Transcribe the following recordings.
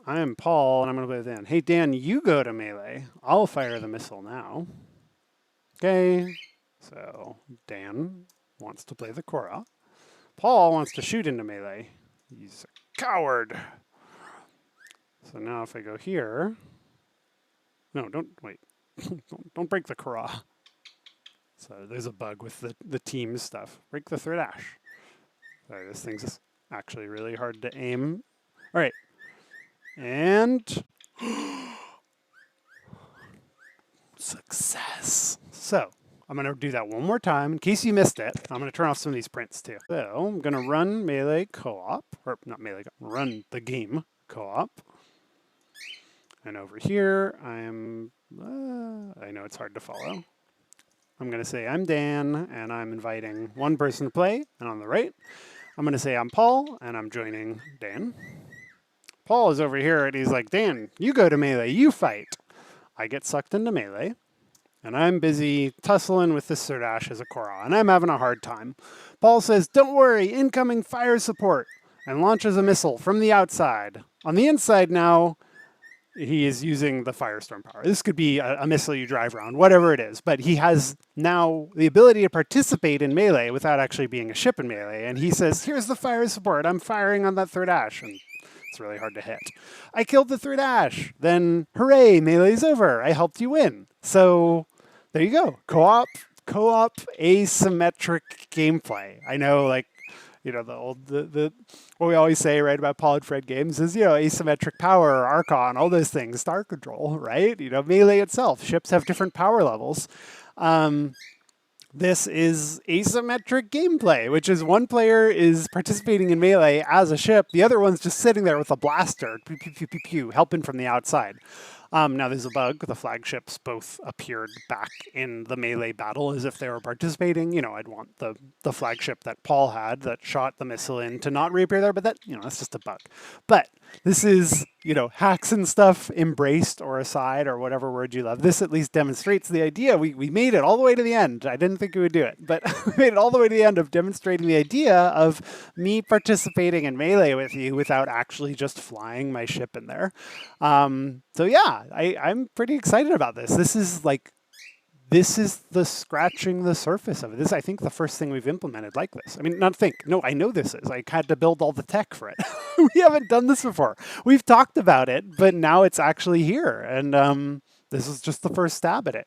I am Paul, and I'm going to play with Dan. Hey, Dan, you go to melee. I'll fire the missile now. Okay. So Dan wants to play the Korra. Paul wants to shoot into melee. He's a coward. So now if I go here... No, don't wait. don't break the Korra. So there's a bug with the team stuff. Break the third ash. Sorry, this thing's actually really hard to aim. All right. And success. So I'm going to do that one more time. In case you missed it, I'm going to turn off some of these prints too. So I'm going to run melee co-op, or not melee, run the game co-op. And over here, I know it's hard to follow. I'm going to say I'm Dan, and I'm inviting one person to play. And on the right, I'm going to say I'm Paul, and I'm joining Dan. Paul is over here, and he's like, Dan, you go to melee, you fight. I get sucked into melee, and I'm busy tussling with this Surdash as a Korra, and I'm having a hard time. Paul says, don't worry, incoming fire support, and launches a missile from the outside. On the inside now, he is using the Firestorm power. This could be a missile you drive around, whatever it is, but he has now the ability to participate in melee without actually being a ship in melee, and he says, here's the fire support, I'm firing on that third ash, and it's really hard to hit. I killed the third ash, then hooray, melee's over, I helped you win. So there you go, co-op asymmetric gameplay. I know, like, you know, what we always say, right, about Paul and Fred games is, you know, asymmetric power, Archon, all those things, Star Control, right? You know, melee itself, ships have different power levels. This is asymmetric gameplay, which is one player is participating in melee as a ship, the other one's just sitting there with a blaster, pew, pew, pew, pew, pew, helping from the outside. Now there's a bug. The flagships both appeared back in the melee battle as if they were participating. You know, I'd want the flagship that Paul had that shot the missile in to not reappear there, but that, you know, that's just a bug. But this is, you know, hacks and stuff embraced or aside or whatever word you love. This at least demonstrates the idea. We made it all the way to the end. I didn't think we would do it, but we made it all the way to the end of demonstrating the idea of me participating in melee with you without actually just flying my ship in there. So yeah, I'm pretty excited about this. This is the scratching the surface of it. This is, I think, the first thing we've implemented like this. I mean, no, I know this is. I had to build all the tech for it. We haven't done this before. We've talked about it, but now it's actually here. And this is just the first stab at it.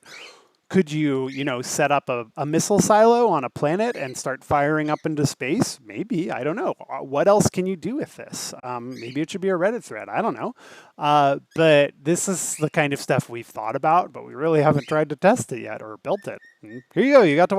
Could you, you know, set up a missile silo on a planet and start firing up into space? Maybe, I don't know. What else can you do with this? Maybe it should be a Reddit thread. I don't know. But this is the kind of stuff we've thought about, but we really haven't tried to test it yet or built it. And here you go. You got to